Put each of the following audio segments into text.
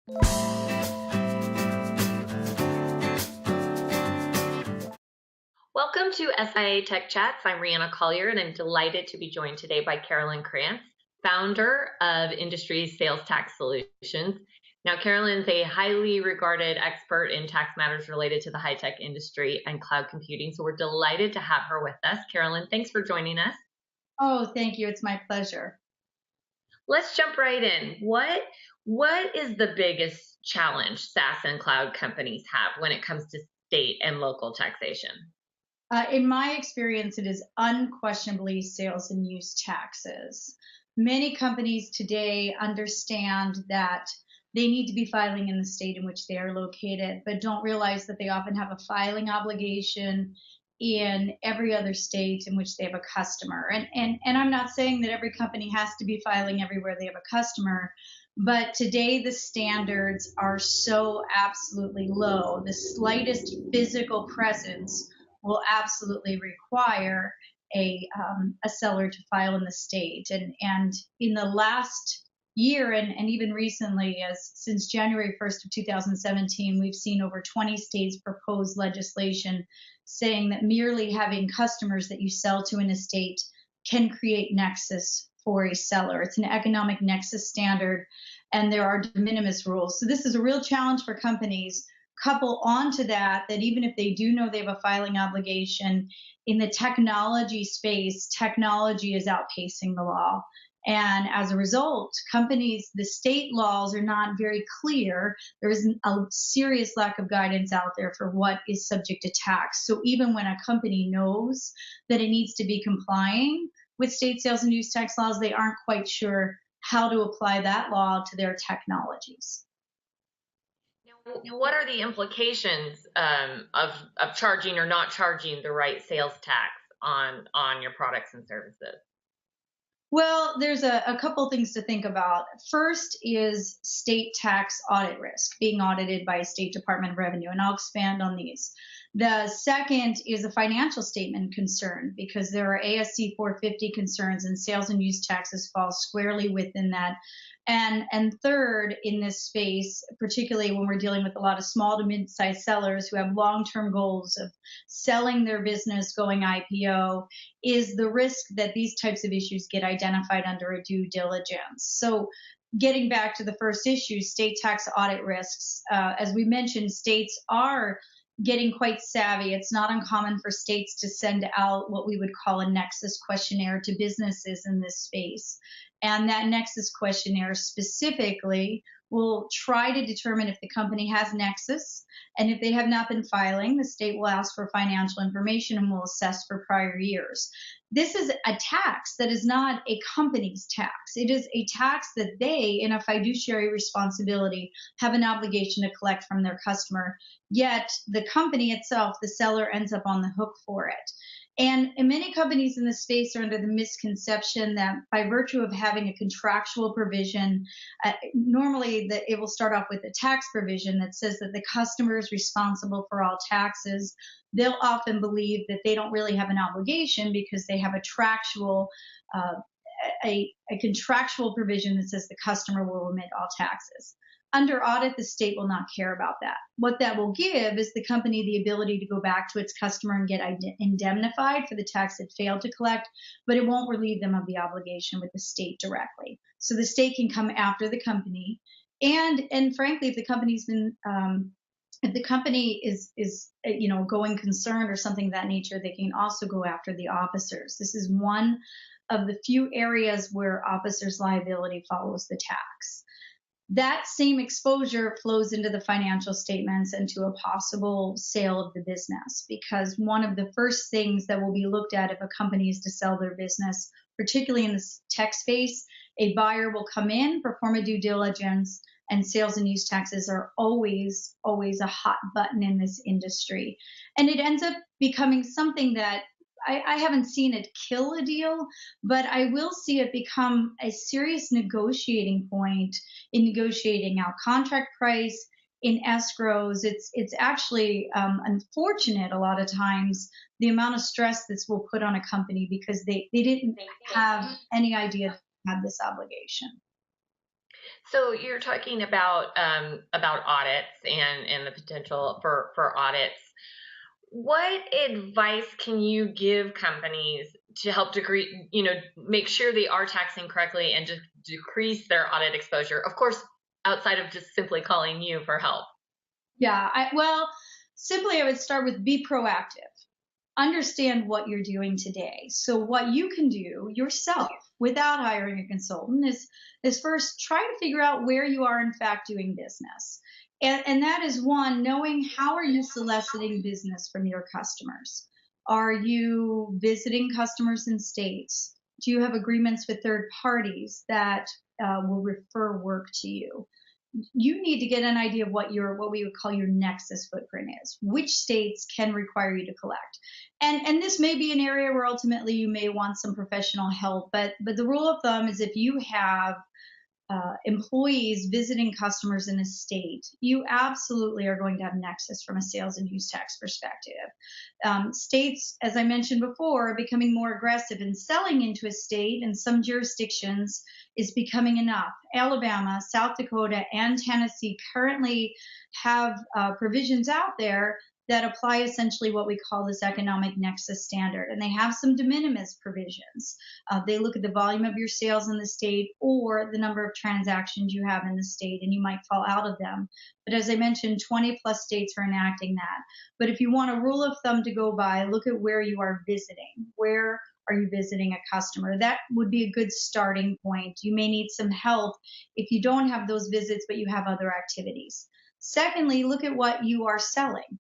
Welcome to SIIA Tech Chats. I'm Rihanna Collier, and I'm delighted to be joined today by Carolynn Kranz, founder of Industry Sales Tax Solutions. Now, Carolynn's a highly regarded expert in tax matters related to the high-tech industry and cloud computing, so we're delighted to have her with us. Carolynn, thanks for joining us. Oh, thank you. It's my pleasure. Let's jump right in. What is the biggest challenge SaaS and cloud companies have when it comes to state and local taxation? In my experience, it is unquestionably sales and use taxes. Many companies today understand that they need to be filing in the state in which they are located, but don't realize that they often have a filing obligation in every other state in which they have a customer. And I'm not saying that every company has to be filing everywhere they have a customer, but today the standards are so absolutely low. The slightest physical presence will absolutely require a seller to file in the state. And in the last year and even recently, since January 1st of 2017, we've seen over 20 states propose legislation saying that merely having customers that you sell to in a state can create nexus for a seller. It's an economic nexus standard, and there are de minimis rules. So this is a real challenge for companies. Couple onto that even if they do know they have a filing obligation, in the technology space, technology is outpacing the law. And as a result, companies, the state laws are not very clear. There is a serious lack of guidance out there for what is subject to tax. So even when a company knows that it needs to be complying with state sales and use tax laws, they aren't quite sure how to apply that law to their technologies. Now, what are the implications of charging or not charging the right sales tax on your products and services? Well, there's a couple things to think about. First is state tax audit risk, being audited by a state Department of Revenue, and I'll expand on these. The second is a financial statement concern, because there are ASC 450 concerns, and sales and use taxes fall squarely within that. And third, in this space, particularly when we're dealing with a lot of small to mid-sized sellers who have long-term goals of selling their business, going IPO, is the risk that these types of issues get identified under a due diligence. So getting back to the first issue, state tax audit risks, as we mentioned, states are getting quite savvy. It's not uncommon for states to send out what we would call a nexus questionnaire to businesses in this space. And that nexus questionnaire specifically will try to determine if the company has nexus. And if they have not been filing, the state will ask for financial information and will assess for prior years. This is a tax that is not a company's tax. It is a tax that they, in a fiduciary responsibility, have an obligation to collect from their customer. Yet the company itself, the seller, ends up on the hook for it. And many companies in this space are under the misconception that by virtue of having a contractual provision, normally it will start off with a tax provision that says that the customer is responsible for all taxes. They'll often believe that they don't really have an obligation because they have a contractual provision that says the customer will remit all taxes. Under audit, the state will not care about that. What that will give is the company the ability to go back to its customer and get indemnified for the tax it failed to collect, but it won't relieve them of the obligation with the state directly. So the state can come after the company, and frankly, if the company's been if the company is going concern or something of that nature, they can also go after the officers. This is one of the few areas where officers' liability follows the tax. That same exposure flows into the financial statements and to a possible sale of the business, because one of the first things that will be looked at if a company is to sell their business, particularly in the tech space, a buyer will come in, perform a due diligence, and sales and use taxes are always a hot button in this industry. And it ends up becoming something that I haven't seen it kill a deal, but I will see it become a serious negotiating point in negotiating out contract price, in escrows. It's actually unfortunate a lot of times the amount of stress this will put on a company because they didn't have any idea they had this obligation. So you're talking about audits and the potential for audits. What advice can you give companies to help make sure they are taxing correctly and just decrease their audit exposure? Of course, outside of just simply calling you for help. Yeah, well, simply I would start with be proactive. Understand what you're doing today. So what you can do yourself without hiring a consultant is first try to figure out where you are in fact doing business. And that is one, knowing how are you soliciting business from your customers? Are you visiting customers in states? Do you have agreements with third parties that will refer work to you? You need to get an idea of what we would call your nexus footprint is. Which states can require you to collect? And this may be an area where ultimately you may want some professional help, but the rule of thumb is if you have employees visiting customers in a state, you absolutely are going to have nexus from a sales and use tax perspective. States, as I mentioned before, are becoming more aggressive in selling into a state, and some jurisdictions is becoming enough. Alabama, South Dakota, and Tennessee currently have provisions out there that apply essentially what we call this economic nexus standard. And they have some de minimis provisions. They look at the volume of your sales in the state or the number of transactions you have in the state, and you might fall out of them. But as I mentioned, 20 plus states are enacting that. But if you want a rule of thumb to go by, look at where you are visiting. Where are you visiting a customer? That would be a good starting point. You may need some help if you don't have those visits, but you have other activities. Secondly, look at what you are selling.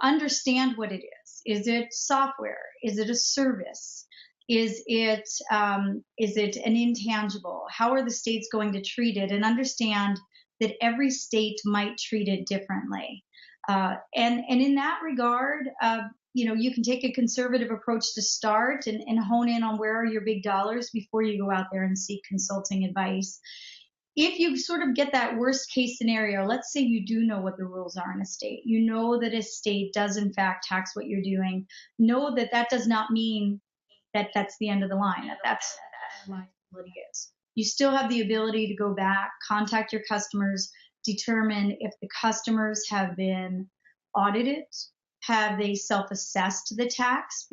Understand what it is. Is it software? Is it a service? Is it an intangible? How are the states going to treat it? And understand that every state might treat it differently. And in that regard, you can take a conservative approach to start and hone in on where are your big dollars before you go out there and seek consulting advice. If you sort of get that worst case scenario, let's say you do know what the rules are in a state, you know that a state does in fact tax what you're doing, know that that does not mean that that's the end of the line, that's what liability is. You still have the ability to go back, contact your customers, determine if the customers have been audited, have they self-assessed the tax?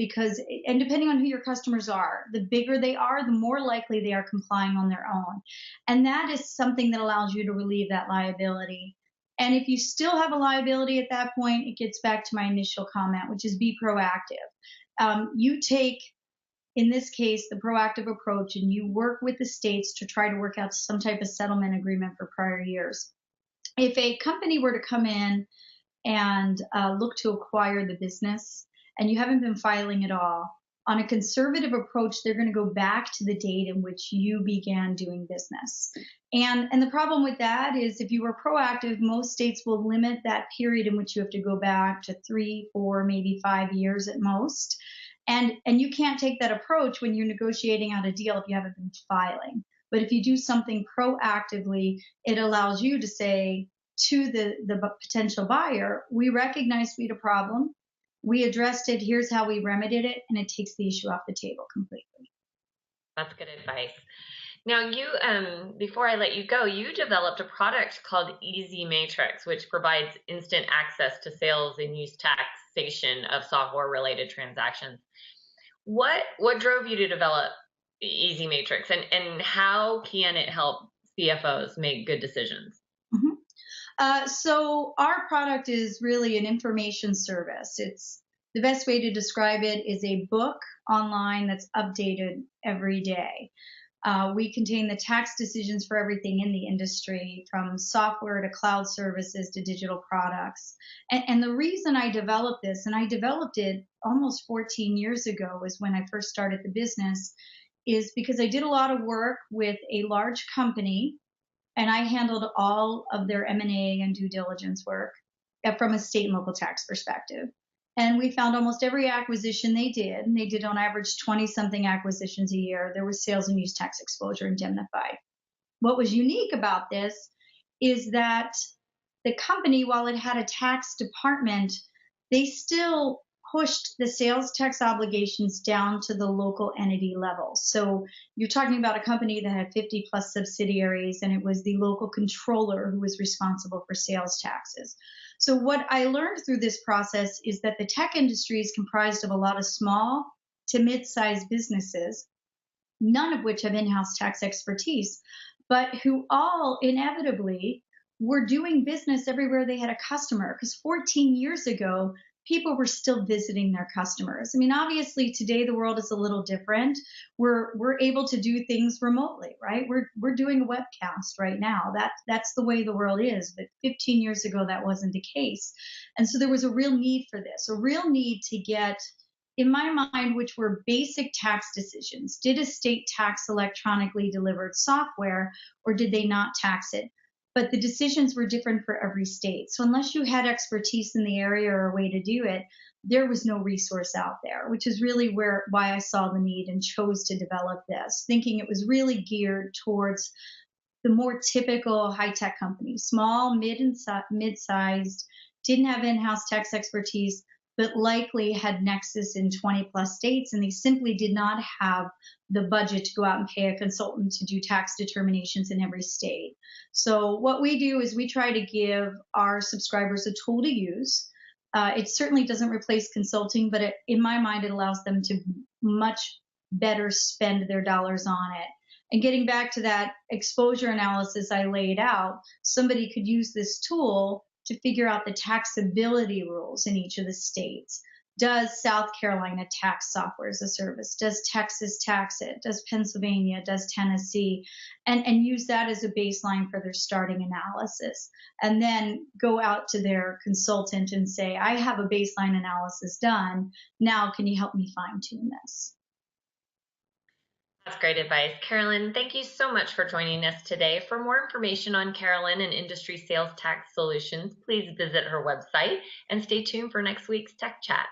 And depending on who your customers are, the bigger they are, the more likely they are complying on their own. And that is something that allows you to relieve that liability. And if you still have a liability at that point, it gets back to my initial comment, which is be proactive. You take, in this case, the proactive approach, and you work with the states to try to work out some type of settlement agreement for prior years. If a company were to come in and look to acquire the business, and you haven't been filing at all, on a conservative approach, they're going to go back to the date in which you began doing business. And the problem with that is if you were proactive, most states will limit that period in which you have to go back to 3, 4, maybe 5 years at most. And you can't take that approach when you're negotiating out a deal if you haven't been filing. But if you do something proactively, it allows you to say to the potential buyer, we recognize we had a problem, we addressed it, here's how we remedied it, and it takes the issue off the table completely. That's good advice. Now, before I let you go, you developed a product called Easy Matrix, which provides instant access to sales and use taxation of software-related transactions. What drove you to develop Easy Matrix, and how can it help CFOs make good decisions? So our product is really an information service. It's the best way to describe it is a book online that's updated every day. We contain the tax decisions for everything in the industry, from software to cloud services to digital products. And the reason I developed this, and I developed it almost 14 years ago, is when I first started the business, is because I did a lot of work with a large company, and I handled all of their M&A and due diligence work from a state and local tax perspective. And we found almost every acquisition they did, and they did on average 20-something acquisitions a year, there was sales and use tax exposure indemnified. What was unique about this is that the company, while it had a tax department, they still pushed the sales tax obligations down to the local entity level. So you're talking about a company that had 50 plus subsidiaries, and it was the local controller who was responsible for sales taxes. So what I learned through this process is that the tech industry is comprised of a lot of small to mid-sized businesses, none of which have in-house tax expertise, but who all inevitably were doing business everywhere they had a customer. Because 14 years ago, people were still visiting their customers. I mean, obviously today the world is a little different. We're able to do things remotely, right? We're doing a webcast right now. That's the way the world is. But 15 years ago, that wasn't the case. And so there was a real need for this, a real need to get, in my mind, which were basic tax decisions. Did a state tax electronically delivered software, or did they not tax it? But the decisions were different for every state. So unless you had expertise in the area or a way to do it, there was no resource out there, which is really why I saw the need and chose to develop this, thinking it was really geared towards the more typical high-tech companies, small, mid-sized, didn't have in-house tax expertise, but likely had nexus in 20 plus states, and they simply did not have the budget to go out and pay a consultant to do tax determinations in every state. So what we do is we try to give our subscribers a tool to use. It certainly doesn't replace consulting, but in my mind, it allows them to much better spend their dollars on it. And getting back to that exposure analysis I laid out, somebody could use this tool to figure out the taxability rules in each of the states. Does South Carolina tax software as a service? Does Texas tax it? Does Pennsylvania? Does Tennessee? And use that as a baseline for their starting analysis. And then go out to their consultant and say, I have a baseline analysis done. Now, can you help me fine tune this? That's great advice. Carolyn, thank you so much for joining us today. For more information on Carolyn and industry sales tax solutions, please visit her website and stay tuned for next week's Tech Chat.